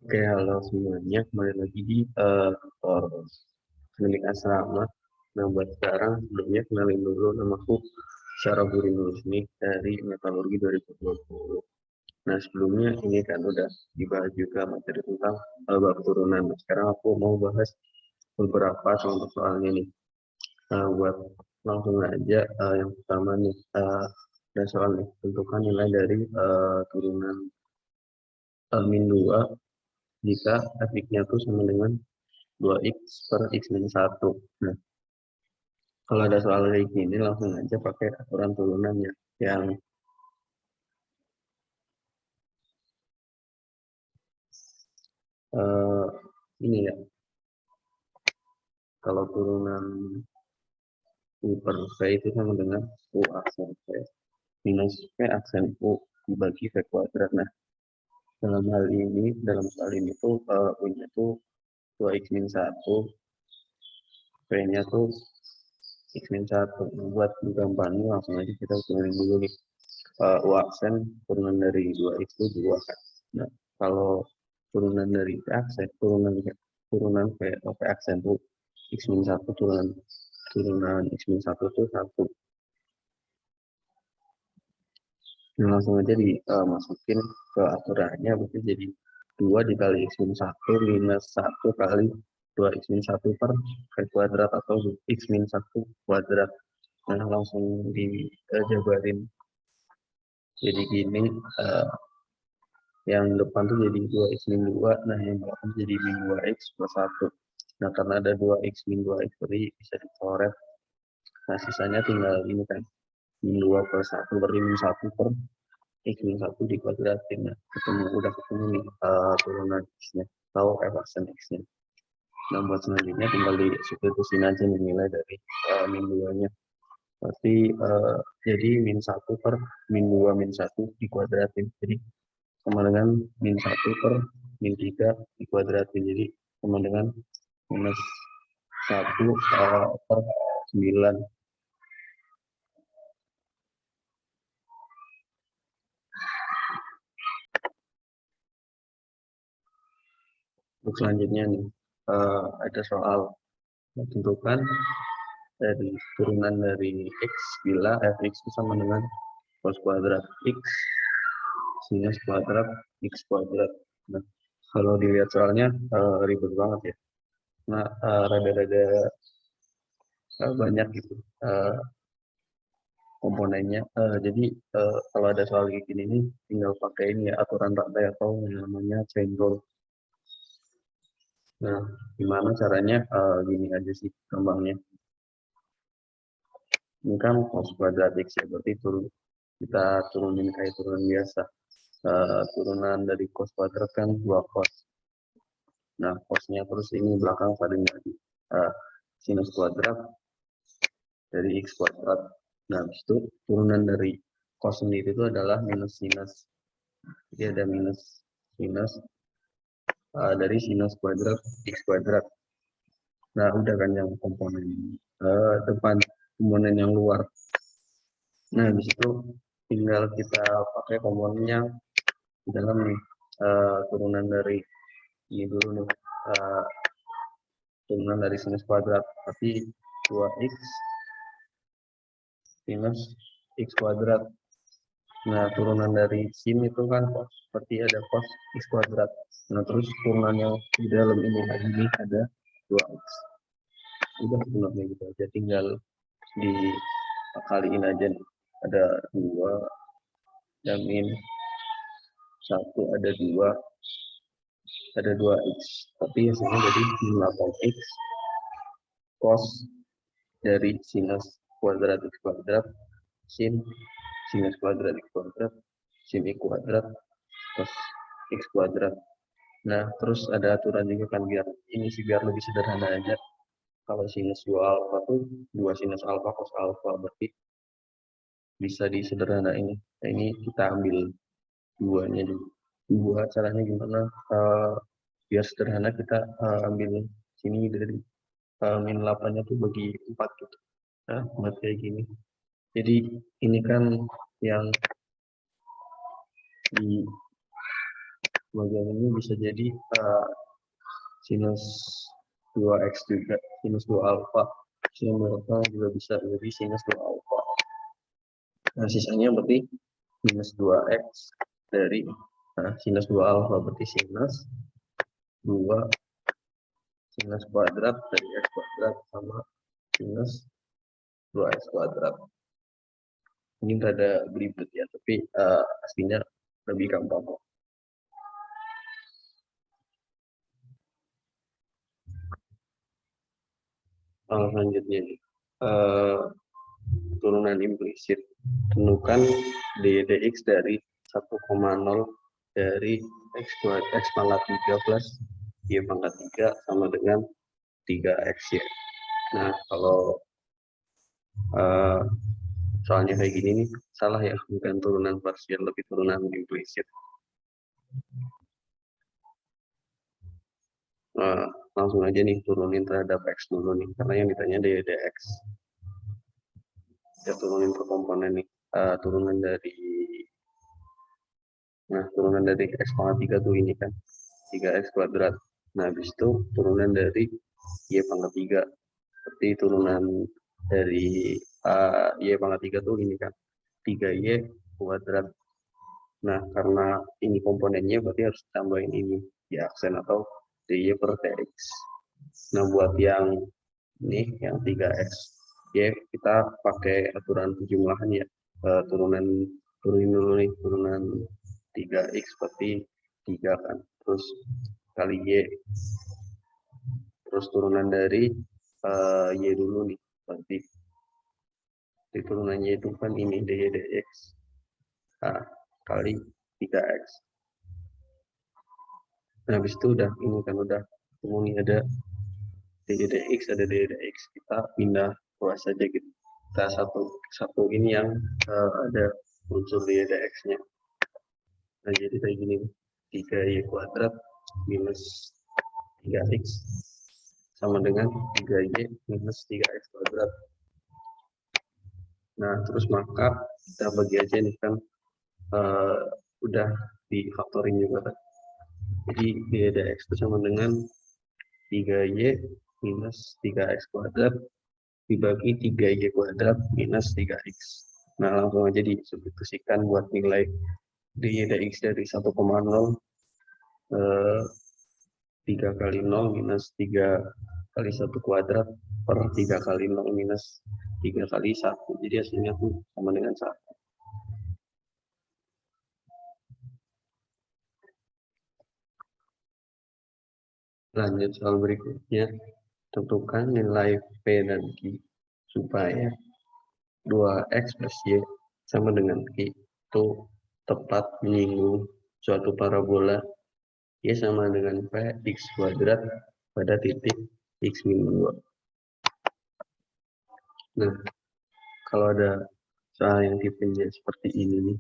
Oke, halo semuanya. Kembali lagi di tutor klinik asrama. Nah, buat sekarang sebelumnya kenalin dulu namaku Syara Buri Nurusmi dari Metalurgi 2020. Nah, sebelumnya ini kan udah dibahas juga materi tentang bab turunan. Nah, sekarang aku mau bahas beberapa contoh soalnya nih. Buat langsung aja, yang pertama nih, ada soal nih, tentukan nilai dari turunan min 2 jika f-nya itu sama dengan 2x per x minus 1. Nah, kalau ada soal kayak gini, langsung aja pakai aturan turunannya. Yang eh, ini ya, kalau turunan u per v itu sama dengan u aksen v minus v aksen u dibagi v kuadrat. Nah, dalam soal ini tuh u-nya tuh 2x min 1, v-nya tuh x min 1. Buat gampangnya langsung aja kita turunin dulu nih. U aksen turunan dari 2x itu 2 kan. Nah, kalau turunan dari V aksen, turunan V aksen itu x min 1 turunan x min 1 itu 1. Nah, langsung aja dimasukin ke aturannya, berarti jadi 2 dikali x min 1 minus 1 kali 2x min 1 per V kuadrat atau x min 1 kuadrat. Nah, langsung dijabarin. Jadi gini, yang depan tuh jadi 2x min 2, nah yang belakang jadi min 2x plus 1. Nah, karena ada 2x min 2x, berarti bisa dicoret. Nah, sisanya tinggal ini kan, min 2 plus 1, berarti min 1 per x min 1 dikuadratin. Nah, udah ketemu nih turunan x-nya, atau f aksen x-nya. Nah, buat selanjutnya tinggal disubstitusin aja nilai dari min 2-nya. Berarti jadi min 1 per min 2 min 1 dikuadratin. Jadi sama dengan min 1 per min 3 dikuadratin. Jadi sama dengan minus 1 per 9. Untuk selanjutnya nih, ada soal tentukan dari turunan dari x bila fx itu sama dengan cos kuadrat x sinus kuadrat x kuadrat. Nah, kalau dilihat soalnya ribet banget ya. Nah, rada-rada banyak gitu komponennya. Jadi kalau ada soal kayak gini nih, tinggal pakai ini ya aturan rantai atau yang namanya chain rule. Nah, gimana caranya? Gini aja sih gampangnya. Ini kan cos kuadrat x ya, berarti kita turunin kayak turunan biasa. Turunan dari cos kuadrat kan 2 cos. Nah, cosnya terus ini belakang saling lagi. Sinus kuadrat dari x kuadrat. Nah, habis itu turunan dari cos sendiri itu adalah minus sinus. Jadi ada minus sinus dari sinus kuadrat x kuadrat. Nah, udah kan yang komponen depan, komponen yang luar. Nah, habis itu tinggal kita pakai komponen yang di dalam nih, turunan dari ini dulu nih, turunan dari sinus kuadrat. Tapi 2x sinus x kuadrat. Nah, turunan dari sin itu kan cos, seperti ada cos x kuadrat. Nah, terus turunan yang di dalam ini lagi ini ada 2x. Udah sebenarnya gitu aja, tinggal dikaliin aja nih. Ada 2 dan min 1 ada 2 ada 2x. Tapi hasilnya jadi min 8x cos dari sinus kuadrat x kuadrat sin sinus kuadrat x kuadrat sin x kuadrat cos x kuadrat. Nah, terus ada aturan juga kan biar ini sih biar lebih sederhana aja. Kalau sinus 2 alfa tuh 2 sinus alfa cos alfa, berarti bisa disederhanain. Nah, ini kita ambil 2-nya dulu. 2 caranya gimana? Biar sederhana kita ambil sini dari min 8-nya tuh bagi 4 gitu. Nah, buat kayak gini. Jadi ini kan yang di bagian ini bisa jadi sinus 2x juga, sinus 2 alfa. Sinus alfa juga bisa jadi sinus 2 alfa. Nah, sisanya berarti minus 2x dari sinus 2 alfa, berarti sinus 2 sinus kuadrat dari x kuadrat sama sinus 2x kuadrat. Ini rada belibet ya, tapi aslinya lebih gampang kok. Selanjutnya nih, turunan implisit. Tentukan dx dari 1,0 dari x pangkat 3 plus y pangkat 3 sama dengan 3x ya. Nah, kalau soalnya kayak gini nih, salah ya, bukan turunan parsial, lebih turunan implisit. Langsung aja nih turunin terhadap x dulu nih, karena yang ditanya dx. Kita turunin per komponen nih, turunan dari x pangkat 3 tuh ini kan 3x kuadrat. Nah, habis itu turunan dari y pangkat 3. Seperti turunan dari y pangkat 3 tuh ini kan 3y kuadrat. Nah, karena ini komponennya berarti harus tambahin ini di aksen atau dy per dx. Nah, buat yang ini yang 3x ya kita pakai aturan penjumlahan ya. Turunin dulu nih, turunan 3x berarti 3 kan, terus kali y, terus turunan dari y dulu nih, berarti di turunannya itu kan ini dy dx kali 3x. Nah, habis itu udah ini kan udah ini ada dy dx, ada dy dx, kita pindah ruas saja gitu. Kita satu ini yang ada unsur dy dx-nya. Nah, jadi kayak gini, 3y kuadrat minus 3x sama dengan 3y minus 3x kuadrat. Nah, terus maka kita bagi aja nih kan, udah difaktorin juga kan. Jadi dy dx itu sama dengan 3y minus 3x kuadrat dibagi 3y kuadrat minus 3x. Nah, langsung aja disubstitusikan buat nilai dy dx dari 1,0 3 kali 0 minus 3 kali 1 kuadrat per 3 kali 0 minus 3 kali 1. Jadi hasilnya tuh sama dengan 1. Lanjut soal berikutnya. Tentukan nilai P dan Q supaya 2x plus y sama dengan Q itu tepat menyinggung suatu parabola y sama dengan P x kuadrat pada titik x min 2. Nah, kalau ada soal yang tipenya seperti ini nih,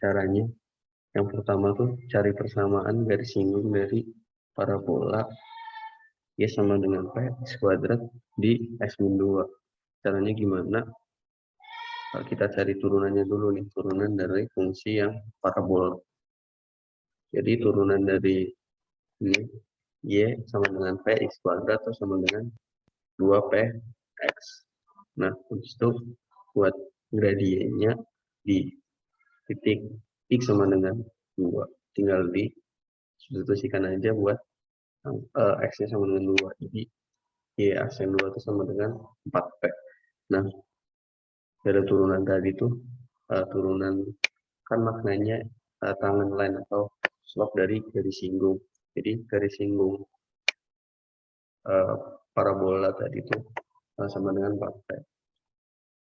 caranya yang pertama tuh cari persamaan garis singgung dari parabola y sama dengan P x kuadrat di x min 2. Caranya gimana? Kita cari turunannya dulu nih, turunan dari fungsi yang parabola. Jadi turunan dari ini y sama dengan P x kuadrat atau sama dengan 2px. Nah, habis itu buat gradiennya di titik x sama dengan 2. Tinggal disubstitusikan aja buat x-nya sama dengan 2. Jadi y aksen 2 itu sama dengan 4p. Nah, dari turunan tadi itu turunan kan maknanya tangan lain atau slope dari garis singgung. Jadi garis singgung parabola tadi itu sama dengan 4p.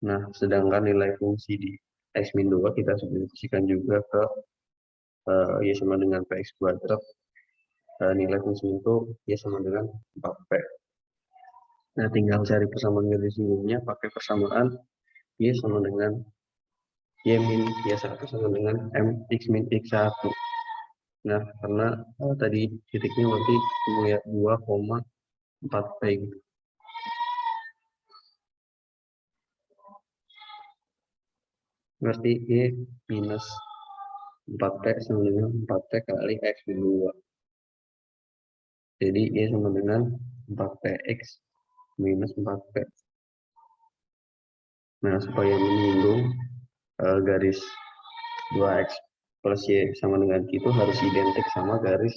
Nah, sedangkan nilai fungsi di x min 2 kita substitusikan juga ke y sama dengan px kuadrat. Nilai fungsi itu y sama dengan 4p. Nah, tinggal cari persamaan garis singgungnya pakai persamaan y sama dengan y min y1 sama dengan m x min x1. Nah, karena tadi titiknya berarti 2,4p gitu. Berarti y minus 4P sama dengan 4P kali X min 2. Jadi Y sama dengan 4PX minus 4P. Nah, supaya menyinggung garis 2X plus Y sama dengan Q itu harus identik sama garis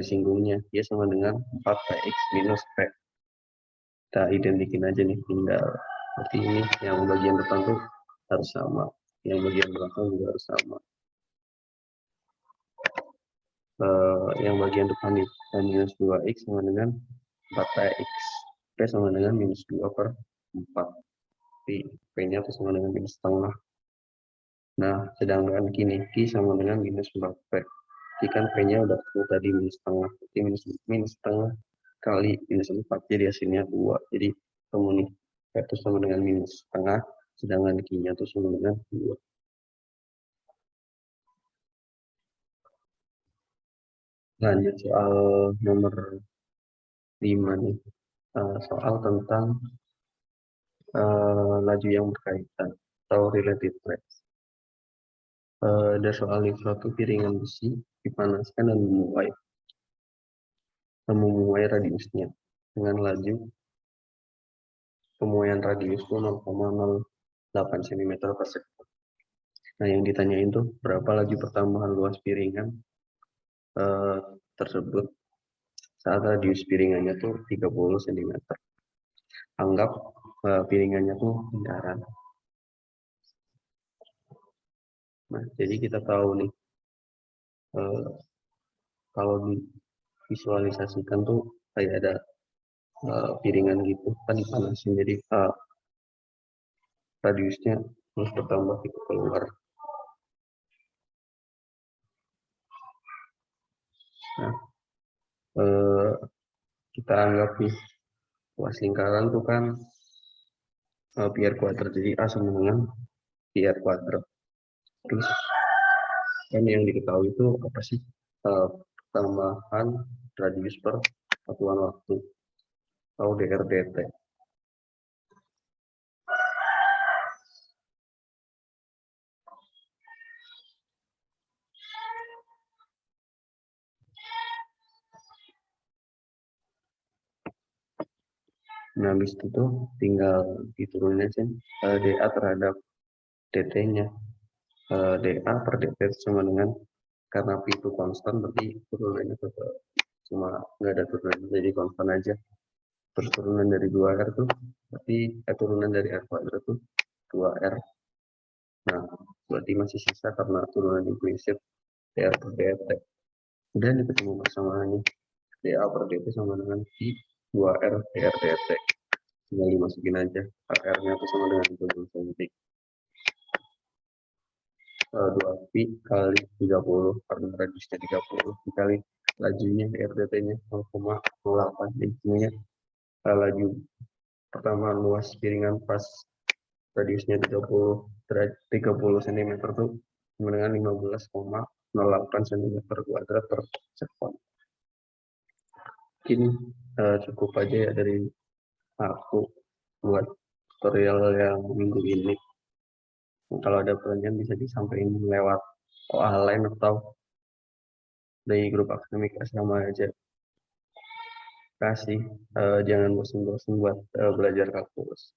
singgungnya. Y sama dengan 4PX minus P. Kita identikin aja nih, tinggal seperti ini. Yang bagian depan tuh harus sama, yang bagian belakang juga harus sama. Yang bagian depan nih, minus 2X sama dengan 4PX. P sama dengan minus 2 per 4. P-nya itu sama dengan minus setengah. Nah, sedangkan kini Q sama dengan minus 4P. Q kan P-nya udah ketemu tadi minus setengah. Jadi minus setengah kali minus 4, jadi hasilnya 2. Jadi ketemu nih, P itu sama dengan minus setengah, sedangkan Q-nya itu sama dengan 2. Lanjut soal nomor 5 nih. Soal tentang laju yang berkaitan atau related rate. Ada soal nih, suatu piringan besi dipanaskan dan memuai radiusnya dengan laju pemuaian radius 0,08 cm per second. Nah, yang ditanyain tuh berapa laju pertambahan luas piringan tersebut saat radius piringannya tuh 30 cm. Anggap piringannya tuh lingkaran. Nah, jadi kita tahu nih, kalau divisualisasikan tuh kayak ada piringan gitu kan dipanasin, jadi radiusnya terus bertambah gitu keluar. Nah, kita anggap nih luas lingkaran tuh kan pi r kuadrat, jadi A sama dengan pi r kuadrat. Terus kan yang diketahui itu apa sih? Tambahan radius per satuan waktu atau dr dt. Nah, habis itu tuh tinggal diturunin aja dA terhadap dt-nya. dA per dt sama dengan, karena pi itu konstan, berarti turunannya tetap cuma nggak ada turunan, jadi konstan aja. Terus turunan dari 2R tuh berarti turunan dari R kuadrat tuh 2R. Nah, berarti masih sisa karena turunan implisit dR per dt. Udah nih ketemu persamaannya, dA per dt sama dengan pi 2R dR dt. Tinggal dimasukin aja, R-nya itu sama dengan 20 cm. 2 pi kali 30 karena radiusnya 30 dikali lajunya dR dt-nya 0,08. Intinya laju pertambahan luas piringan pas radiusnya 30 cm tuh sama dengan 15,08 cm kuadrat per second. Mungkin cukup aja ya dari aku buat tutorial yang minggu ini. Kalau ada pertanyaan bisa disampaikan lewat OA lain atau dari grup akademik asrama aja. Kasih, jangan bosan-bosan buat belajar kalkulus.